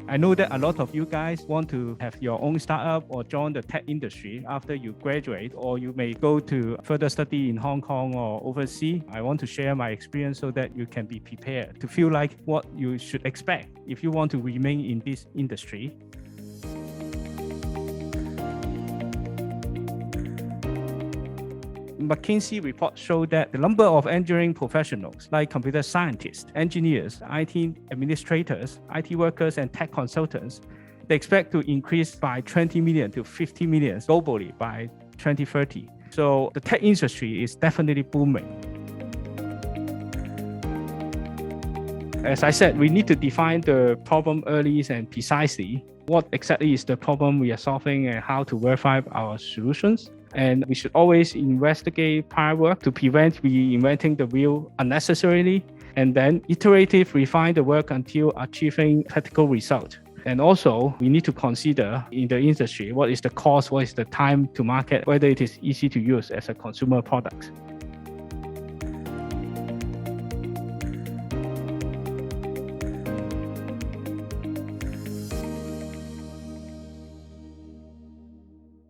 I know that a lot of you guys want to have your own startup or join the tech industry after you graduate, or you may go to further study in Hong Kong or overseas. I want to share my experience so that you can be prepared to feel like what you should expect if you want to remain in this industry. McKinsey report showed that the number of engineering professionals like computer scientists, engineers, IT administrators, IT workers, and tech consultants, they expect to increase by 20 million to 50 million globally by 2030. So the tech industry is definitely booming. As I said, we need to define the problem early and precisely. What exactly is the problem we are solving and how to verify our solutions? And we should always investigate prior work to prevent reinventing the wheel unnecessarily, and then iterative refine the work until achieving practical result. And also, we need to consider in the industry, what is the cost, what is the time to market, whether it is easy to use as a consumer product.